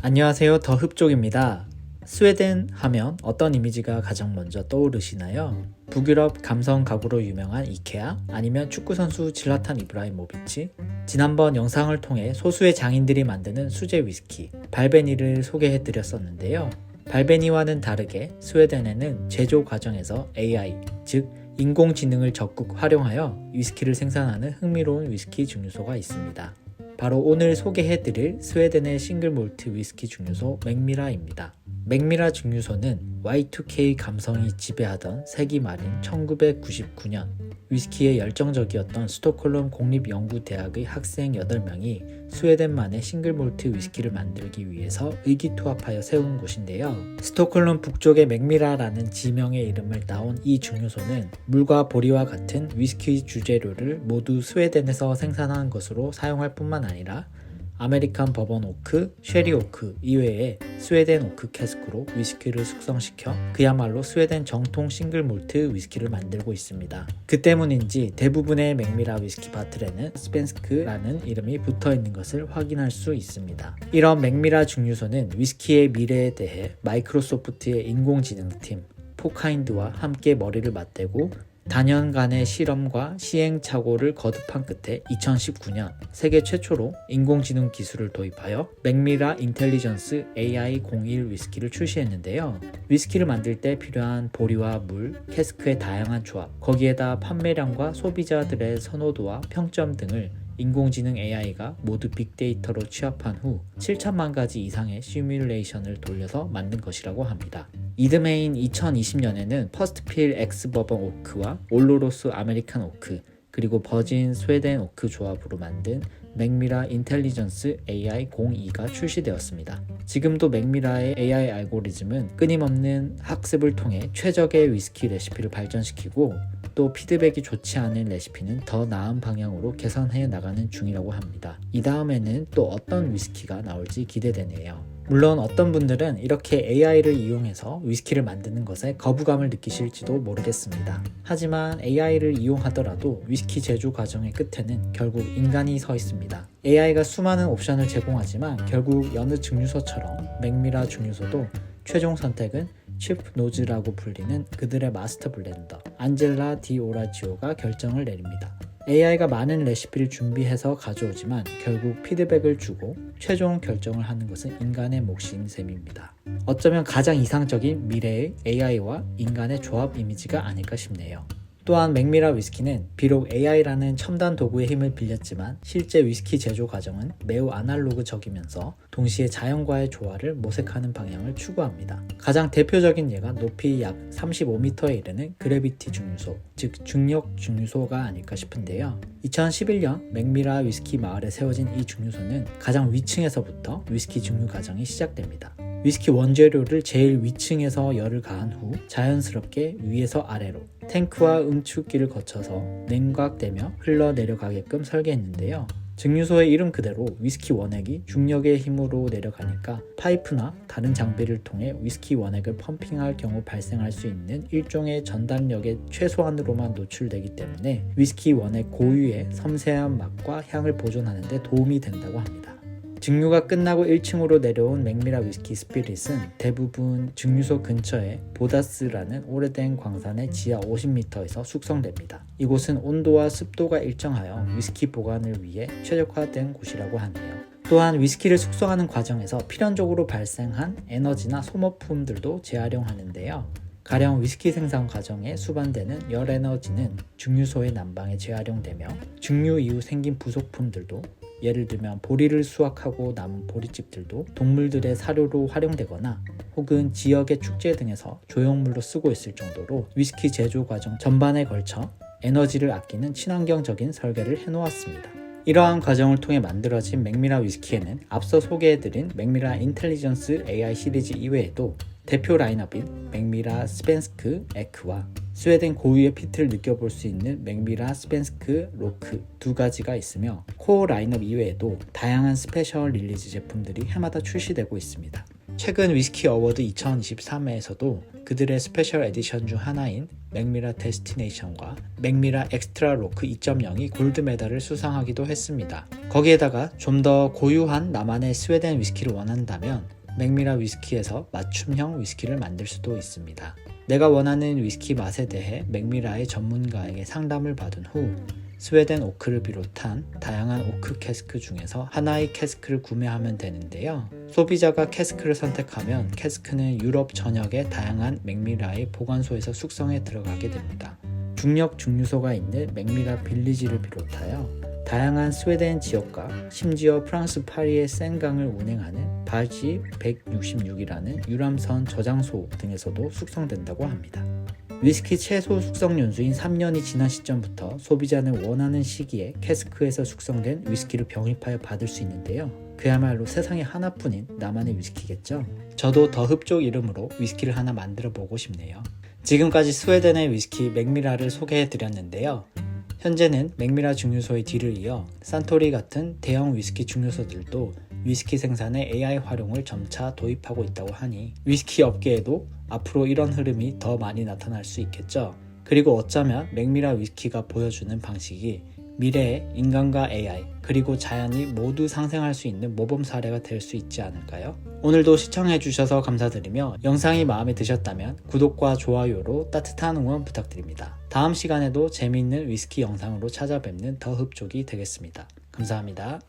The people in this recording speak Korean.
안녕하세요. 더 흡족입니다. 스웨덴 하면 어떤 이미지가 가장 먼저 떠오르시나요? 북유럽 감성 가구로 유명한 이케아? 아니면 축구선수 질라탄 이브라히모비치? 지난번 영상을 통해 소수의 장인들이 만드는 수제 위스키 발베니를 소개해드렸었는데요. 발베니와는 다르게 스웨덴에는 제조 과정에서 AI, 즉 인공지능을 적극 활용하여 위스키를 생산하는 흥미로운 위스키 증류소가 있습니다. 바로 오늘 소개해드릴 스웨덴의 싱글 몰트 위스키 증류소 맥미라입니다. 맥미라 증류소는 Y2K 감성이 지배하던 세기 말인 1999년 위스키에 열정적이었던 스톡홀름 공립연구대학의 학생 8명이 스웨덴만의 싱글 몰트 위스키를 만들기 위해서 의기투합하여 세운 곳인데요. 스톡홀름 북쪽의 맥미라라는 지명의 이름을 따온 이 증류소는 물과 보리와 같은 위스키 주재료를 모두 스웨덴에서 생산한 것으로 사용할 뿐만 아니라 아메리칸 버번 오크, 쉐리 오크 이외에 스웨덴 오크 캐스크로 위스키를 숙성시켜 그야말로 스웨덴 정통 싱글 몰트 위스키를 만들고 있습니다. 그 때문인지 대부분의 맥미라 위스키 바틀에는 스펜스크라는 이름이 붙어 있는 것을 확인할 수 있습니다. 이런 맥미라 증류소는 위스키의 미래에 대해 마이크로소프트의 인공지능팀 포카인드와 함께 머리를 맞대고 단연간의 실험과 시행착오를 거듭한 끝에 2019년 세계 최초로 인공지능 기술을 도입하여 맥미라 인텔리전스 AI01 위스키를 출시했는데요. 위스키를 만들 때 필요한 보리와 물, 캐스크의 다양한 조합, 거기에다 판매량과 소비자들의 선호도와 평점 등을 인공지능 AI가 모두 빅데이터로 취합한 후 7천만 가지 이상의 시뮬레이션을 돌려서 만든 것이라고 합니다. 이듬해인 2020년에는 퍼스트필 엑스 버번 오크와 올로로스 아메리칸 오크 그리고 버진 스웨덴 오크 조합으로 만든 맥미라 인텔리전스 AI02가 출시되었습니다. 지금도 맥미라의 AI 알고리즘은 끊임없는 학습을 통해 최적의 위스키 레시피를 발전시키고 또 피드백이 좋지 않은 레시피는 더 나은 방향으로 개선해 나가는 중이라고 합니다. 이 다음에는 또 어떤 위스키가 나올지 기대되네요. 물론 어떤 분들은 이렇게 AI를 이용해서 위스키를 만드는 것에 거부감을 느끼실지도 모르겠습니다. 하지만 AI를 이용하더라도 위스키 제조 과정의 끝에는 결국 인간이 서 있습니다. AI가 수많은 옵션을 제공하지만 결국 여느 증류소처럼 맥미라 증류소도 최종 선택은 치프 노즈라고 불리는 그들의 마스터 블렌더 안젤라 디 오라지오가 결정을 내립니다. AI가 많은 레시피를 준비해서 가져오지만 결국 피드백을 주고 최종 결정을 하는 것은 인간의 몫인 셈입니다. 어쩌면 가장 이상적인 미래의 AI와 인간의 조합 이미지가 아닐까 싶네요. 또한 맥미라 위스키는 비록 AI라는 첨단 도구의 힘을 빌렸지만 실제 위스키 제조 과정은 매우 아날로그적이면서 동시에 자연과의 조화를 모색하는 방향을 추구합니다. 가장 대표적인 예가 높이 약 35m에 이르는 그래비티 증류소, 즉 중력 증류소가 아닐까 싶은데요. 2011년 맥미라 위스키 마을에 세워진 이 증류소는 가장 위층에서부터 위스키 증류 과정이 시작됩니다. 위스키 원재료를 제일 위층에서 열을 가한 후 자연스럽게 위에서 아래로 탱크와 응축기를 거쳐서 냉각되며 흘러내려가게끔 설계했는데요. 증류소의 이름 그대로 위스키 원액이 중력의 힘으로 내려가니까 파이프나 다른 장비를 통해 위스키 원액을 펌핑할 경우 발생할 수 있는 일종의 전달력의 최소한으로만 노출되기 때문에 위스키 원액 고유의 섬세한 맛과 향을 보존하는 데 도움이 된다고 합니다. 증류가 끝나고 1층으로 내려온 맥미라 위스키 스피릿은 대부분 증류소 근처에 보다스라는 오래된 광산의 지하 50m에서 숙성됩니다. 이곳은 온도와 습도가 일정하여 위스키 보관을 위해 최적화된 곳이라고 하네요. 또한 위스키를 숙성하는 과정에서 필연적으로 발생한 에너지나 소모품들도 재활용하는데요. 가령 위스키 생산 과정에 수반되는 열 에너지는 증류소의 난방에 재활용되며 증류 이후 생긴 부속품들도 예를 들면 보리를 수확하고 남은 보리집들도 동물들의 사료로 활용되거나 혹은 지역의 축제 등에서 조형물로 쓰고 있을 정도로 위스키 제조 과정 전반에 걸쳐 에너지를 아끼는 친환경적인 설계를 해놓았습니다. 이러한 과정을 통해 만들어진 맥미라 위스키에는 앞서 소개해드린 맥미라 인텔리전스 AI 시리즈 이외에도 대표 라인업인 맥미라 스펜스크 에크와 스웨덴 고유의 피트를 느껴볼 수 있는 맥미라 스펜스크 로크 두 가지가 있으며 코어 라인업 이외에도 다양한 스페셜 릴리즈 제품들이 해마다 출시되고 있습니다. 최근 위스키 어워드 2023회에서도 그들의 스페셜 에디션 중 하나인 맥미라 데스티네이션과 맥미라 엑스트라 로크 2.0이 골드 메달을 수상하기도 했습니다. 거기에다가 좀 더 고유한 나만의 스웨덴 위스키를 원한다면 맥미라 위스키에서 맞춤형 위스키를 만들 수도 있습니다. 내가 원하는 위스키 맛에 대해 맥미라의 전문가에게 상담을 받은 후 스웨덴 오크를 비롯한 다양한 오크 캐스크 중에서 하나의 캐스크를 구매하면 되는데요. 소비자가 캐스크를 선택하면 캐스크는 유럽 전역의 다양한 맥미라의 보관소에서 숙성에 들어가게 됩니다. 중력 증류소가 있는 맥미라 빌리지를 비롯하여 다양한 스웨덴 지역과 심지어 프랑스 파리의 센강을 운행하는 바지 166이라는 유람선 저장소 등에서도 숙성된다고 합니다. 위스키 최소 숙성 연수인 3년이 지난 시점부터 소비자는 원하는 시기에 캐스크에서 숙성된 위스키를 병입하여 받을 수 있는데요. 그야말로 세상에 하나뿐인 나만의 위스키겠죠. 저도 더 흡족 이름으로 위스키를 하나 만들어 보고 싶네요. 지금까지 스웨덴의 위스키 맥미라를 소개해 드렸는데요. 현재는 맥미라 증류소의 뒤를 이어 산토리 같은 대형 위스키 증류소들도 위스키 생산에 AI 활용을 점차 도입하고 있다고 하니 위스키 업계에도 앞으로 이런 흐름이 더 많이 나타날 수 있겠죠. 그리고 어쩌면 맥미라 위스키가 보여주는 방식이 미래의 인간과 AI 그리고 자연이 모두 상생할 수 있는 모범 사례가 될 수 있지 않을까요? 오늘도 시청해주셔서 감사드리며 영상이 마음에 드셨다면 구독과 좋아요로 따뜻한 응원 부탁드립니다. 다음 시간에도 재미있는 위스키 영상으로 찾아뵙는 더 흡족이 되겠습니다. 감사합니다.